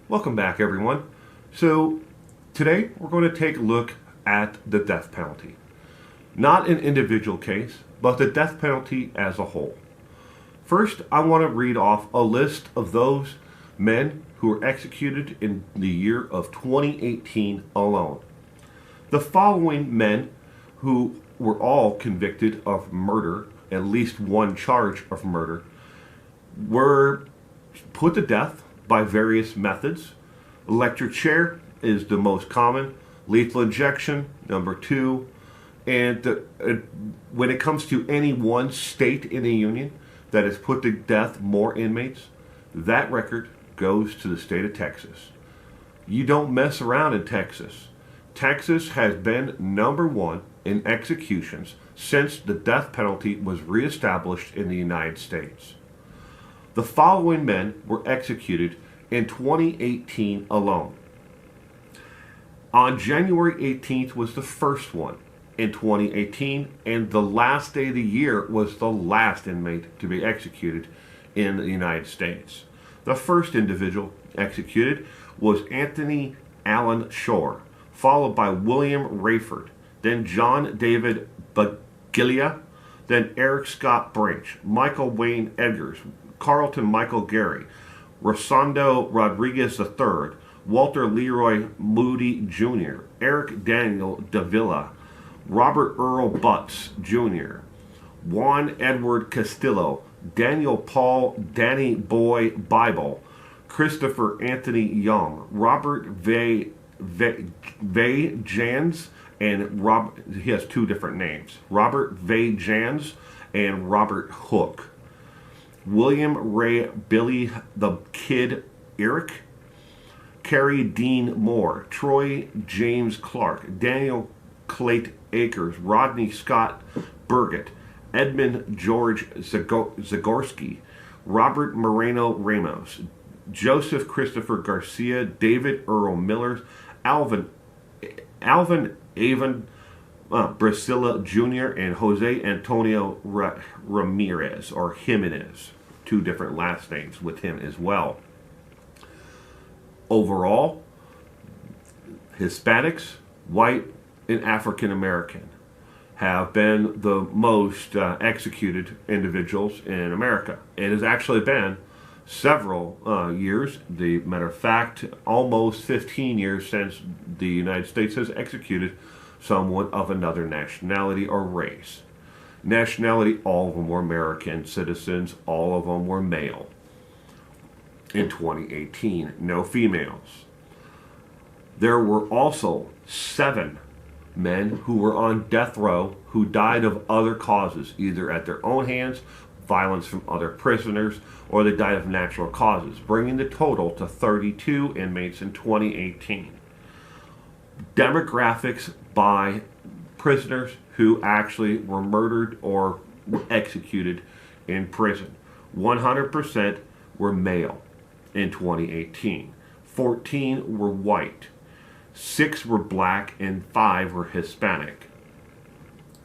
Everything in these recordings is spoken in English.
Welcome back, everyone. So, today we're going to take a look at the death penalty. Not an individual case, but the death penalty as a whole. First, I want to read off a list of those men who were executed in the year of 2018 alone. The following men, who were all convicted of murder, at least one charge of murder, were put to death by various methods. Electric chair is the most common, lethal injection, number two, and when it comes to any one state in the union that has put to death more inmates, that record goes to the state of Texas. You don't mess around in Texas. Texas has been number one in executions since the death penalty was reestablished in the United States. The following men were executed in 2018 alone. On January 18th was the first one in 2018, and the last day of the year was the last inmate to be executed in the United States. The first individual executed was Anthony Allen Shore, followed by William Rayford, then John David Baglia, then Eric Scott Branch, Michael Wayne Edgars, Carlton Michael Gary, Rosando Rodriguez III, Walter Leroy Moody Jr., Eric Daniel Davila, Robert Earl Butts Jr., Juan Edward Castillo, Daniel Paul Danny Boy Bible, Christopher Anthony Young, Robert Jans, and he has two different names, Robert Jans and Robert Hook, William Ray Billy the Kid Eric, Carrie Dean Moore, Troy James Clark, Daniel Clayt Akers, Rodney Scott Burgett, Edmund George Zagorski, Robert Moreno Ramos, Joseph Christopher Garcia, David Earl Miller, Alvin Avon Brasilla Jr., and Jose Antonio Ramirez, or Jimenez. Two different last names with him as well. Overall, Hispanics, white, and African American have been the most executed individuals in America. It has actually been several years, the matter of fact, almost 15 years since the United States has executed someone of another nationality or race. Nationality, all of them were American citizens, all of them were male. In 2018, no females. There were also 7 men who were on death row who died of other causes, either at their own hands, violence from other prisoners, or they died of natural causes, bringing the total to 32 inmates in 2018. Demographics by prisoners who actually were murdered or were executed in prison. 100% were male in 2018. 14 were white. 6 were black and 5 were Hispanic.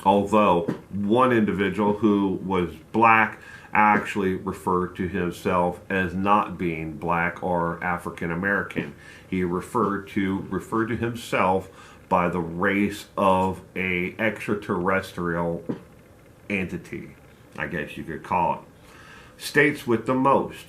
Although one individual who was black actually referred to himself as not being black or African American. He referred to himself by the race of a extraterrestrial entity, I guess you could call it. States with the most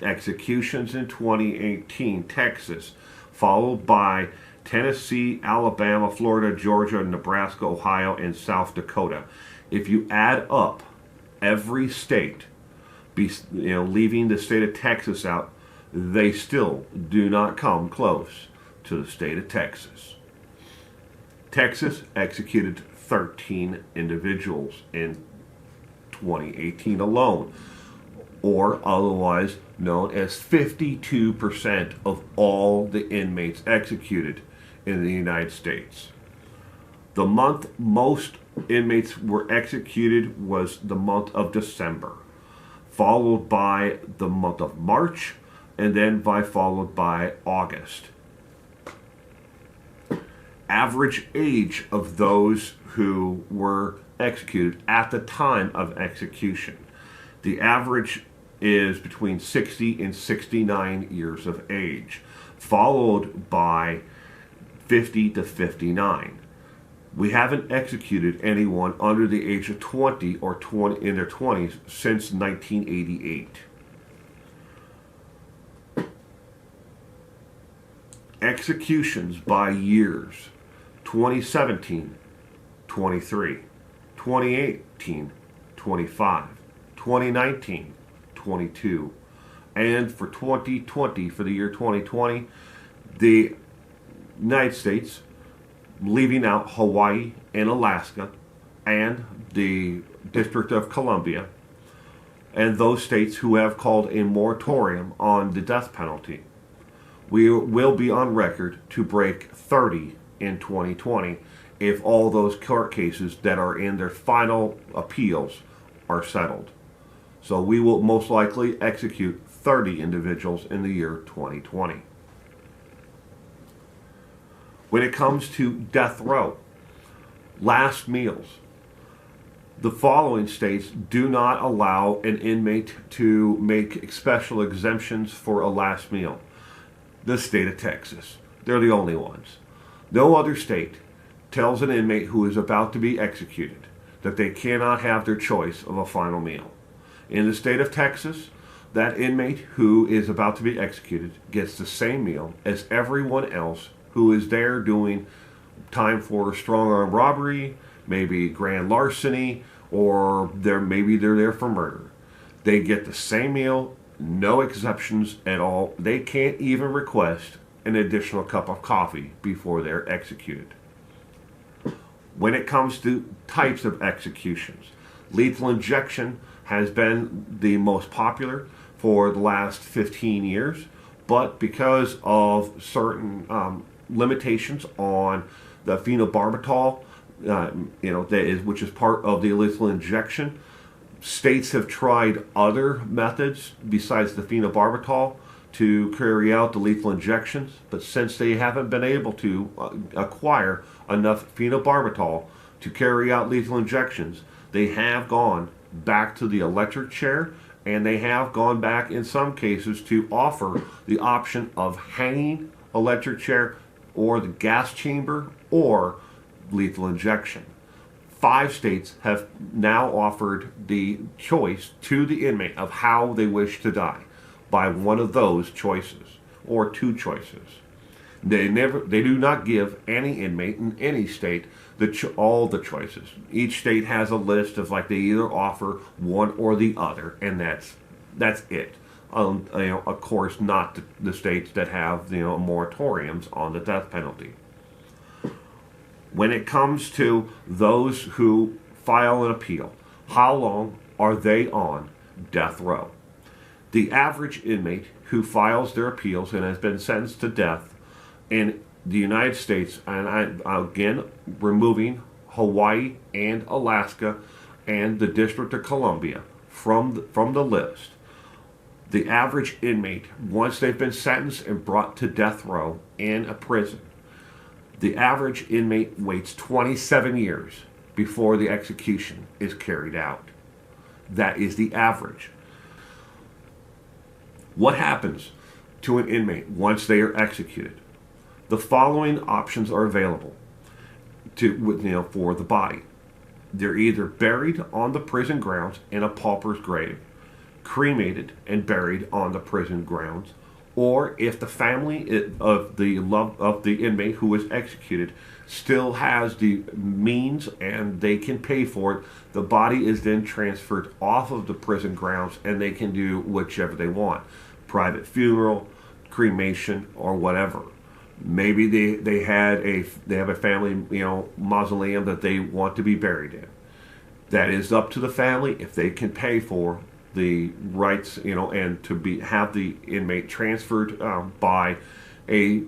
executions in 2018: Texas, followed by Tennessee, Alabama, Florida, Georgia, Nebraska, Ohio, and South Dakota. If you add up every state, leaving the state of Texas out, they still do not come close to the state of Texas. Texas executed 13 individuals in 2018 alone, or otherwise known as 52% of all the inmates executed in the United States. The month most inmates were executed was the month of December, followed by the month of March, and then followed by August. Average age of those who were executed at the time of execution. The average is between 60 and 69 years of age, followed by 50 to 59. We haven't executed anyone under the age of 20 or 20 in their 20s since 1988. Executions by years: 2017, 23, 2018, 25, 2019, 22, and for 2020, for the year 2020, the United States, leaving out Hawaii and Alaska and the District of Columbia, and those states who have called a moratorium on the death penalty. We will be on record to break 30 in 2020 if all those court cases that are in their final appeals are settled. So we will most likely execute 30 individuals in the year 2020. When it comes to death row, last meals, the following states do not allow an inmate to make special exemptions for a last meal. The state of Texas. They're the only ones. No other state tells an inmate who is about to be executed that they cannot have their choice of a final meal. In the state of Texas, that inmate who is about to be executed gets the same meal as everyone else who is there doing time for strong arm robbery, maybe grand larceny, or maybe they're there for murder. They get the same meal, no exceptions at all. They can't even request an additional cup of coffee before they're executed. When it comes to types of executions, lethal injection has been the most popular for the last 15 years, but because of certain limitations on the phenobarbital, which is part of the lethal injection, states have tried other methods besides the phenobarbital to carry out the lethal injections, but since they haven't been able to acquire enough phenobarbital to carry out lethal injections, they have gone back to the electric chair, and they have gone back in some cases to offer the option of hanging electric chair or the gas chamber or lethal injection. 5 states have now offered the choice to the inmate of how they wish to die by one of those choices or 2 choices. They do not give any inmate in any state all the choices. Each state has a list of they either offer one or the other, and that's it. Of course, not the states that have moratoriums on the death penalty. When it comes to those who file an appeal, how long are they on death row? The average inmate who files their appeals and has been sentenced to death in the United States, and again, removing Hawaii and Alaska and the District of Columbia from the list, the average inmate, once they've been sentenced and brought to death row in a prison, the average inmate waits 27 years before the execution is carried out. That is the average. What happens to an inmate once they are executed? The following options are available for the body. They're either buried on the prison grounds in a pauper's grave, cremated and buried on the prison grounds, or if the family of the inmate who was executed still has the means and they can pay for it, the body is then transferred off of the prison grounds and they can do whichever they want. Private funeral, cremation, or whatever. Maybe they have a family mausoleum that they want to be buried in. That is up to the family if they can pay for the rights, and to have the inmate transferred by a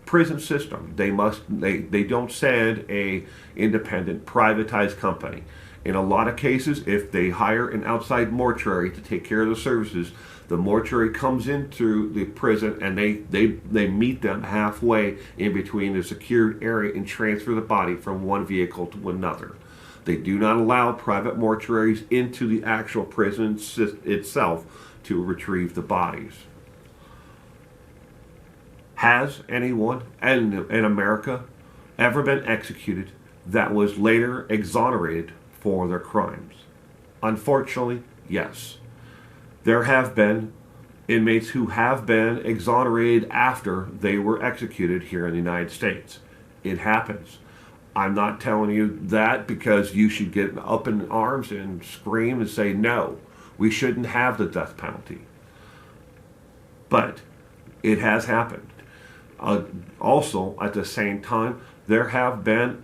prison system. They don't send a independent privatized company. In a lot of cases, if they hire an outside mortuary to take care of the services, the mortuary comes into the prison and they meet them halfway in between the secured area and transfer the body from one vehicle to another. They do not allow private mortuaries into the actual prison itself to retrieve the bodies. Has anyone in America ever been executed that was later exonerated for their crimes? Unfortunately, yes. There have been inmates who have been exonerated after they were executed here in the United States. It happens. I'm not telling you that because you should get up in arms and scream and say, no, we shouldn't have the death penalty. But it has happened. Also, at the same time, there have been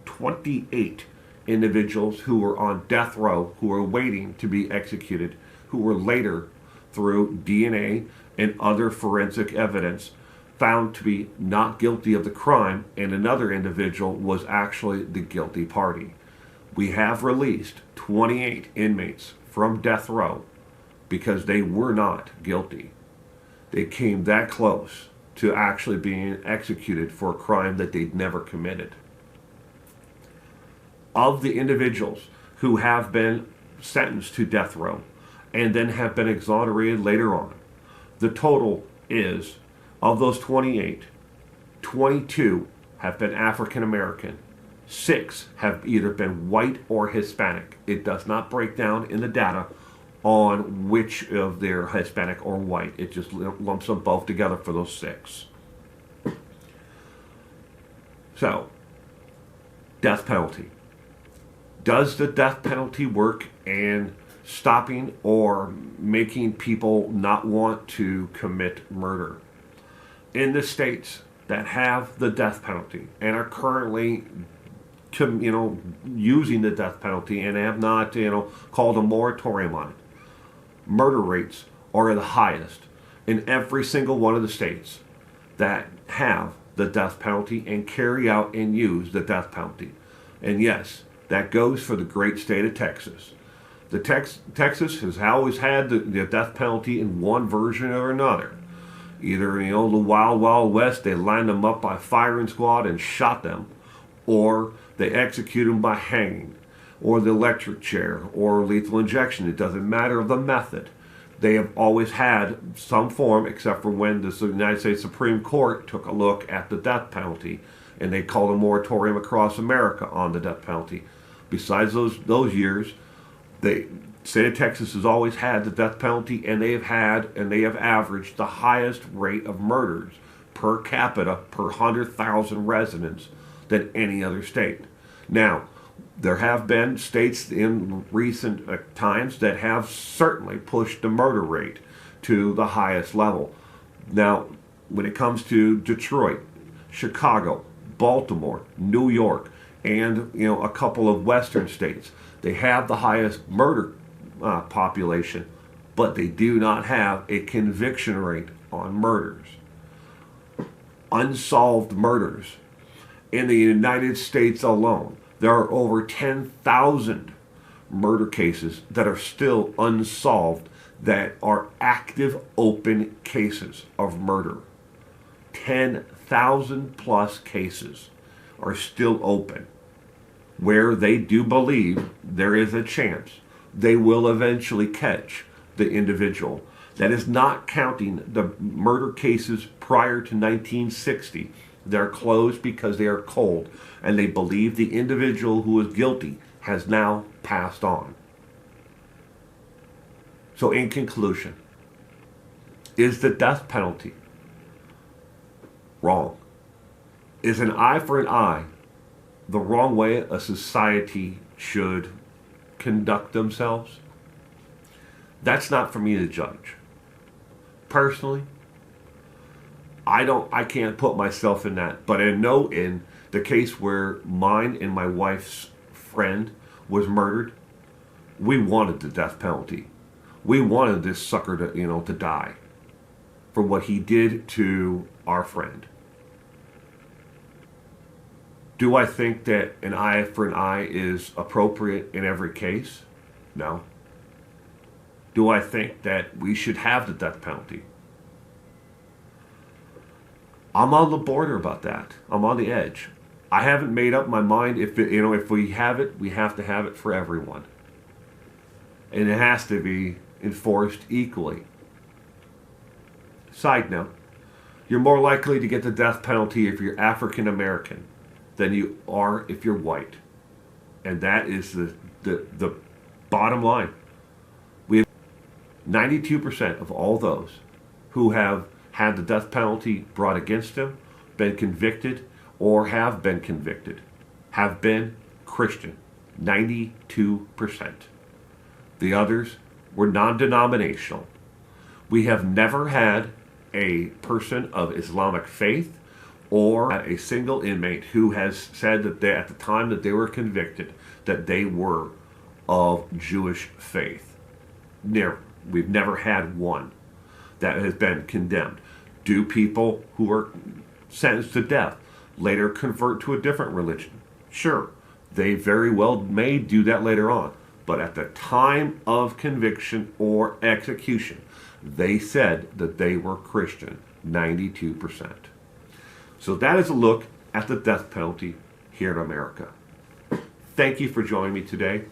28 individuals who were on death row who were waiting to be executed, who were later, through DNA and other forensic evidence, found to be not guilty of the crime, and another individual was actually the guilty party. We have released 28 inmates from death row because they were not guilty. They came that close to actually being executed for a crime that they'd never committed. Of the individuals who have been sentenced to death row and then have been exonerated later on, the total is, of those 28, 22 have been African American. 6 have either been white or Hispanic. It does not break down in the data on which of they're Hispanic or white. It just lumps them both together for those 6. So, death penalty. Does the death penalty work in stopping or making people not want to commit murder? In the states that have the death penalty and are currently using the death penalty and have not called a moratorium on it, murder rates are the highest in every single one of the states that have the death penalty and carry out and use the death penalty. And yes, that goes for the great state of Texas. Texas has always had the death penalty in one version or another. Either the Wild Wild West, they lined them up by firing squad and shot them, or they execute them by hanging, or the electric chair, or lethal injection. It doesn't matter of the method. They have always had some form, except for when the United States Supreme Court took a look at the death penalty, and they called a moratorium across America on the death penalty. Besides those years, the state of Texas has always had the death penalty, and they have averaged the highest rate of murders per capita per 100,000 residents than any other state. Now, there have been states in recent times that have certainly pushed the murder rate to the highest level. Now, when it comes to Detroit, Chicago, Baltimore, New York, and a couple of western states, they have the highest murder population, but they do not have a conviction rate on murders. Unsolved murders in the United States alone, there are over 10,000 murder cases that are still unsolved, that are active open cases of murder. 10,000 plus cases are still open, where they do believe there is a chance they will eventually catch the individual. That is not counting the murder cases prior to 1960. They're closed because they are cold, and they believe the individual who is guilty has now passed on. So in conclusion, is the death penalty wrong? Is an eye for an eye the wrong way a society should conduct themselves? That's not for me to judge. Personally, I can't put myself in that, but I know in the case where mine and my wife's friend was murdered, we wanted the death penalty. We wanted this sucker to die for what he did to our friend. Do I think that an eye for an eye is appropriate in every case? No. Do I think that we should have the death penalty? I'm on the border about that. I'm on the edge. I haven't made up my mind. If we have it, we have to have it for everyone. And it has to be, enforced equally. Side note, you're more likely to get the death penalty if you're African American than you are if you're white. And that is the bottom line. We have 92% of all those who have had the death penalty brought against them, been convicted, or have been convicted, have been Christian. 92%. The others were non-denominational. We have never had a person of Islamic faith or a single inmate who has said that they, at the time that they were convicted, that they were of Jewish faith. Never. We've never had one that has been condemned. Do people who are sentenced to death later convert to a different religion? Sure. They very well may do that later on. But at the time of conviction or execution, they said that they were Christian, 92%. So that is a look at the death penalty here in America. Thank you for joining me today.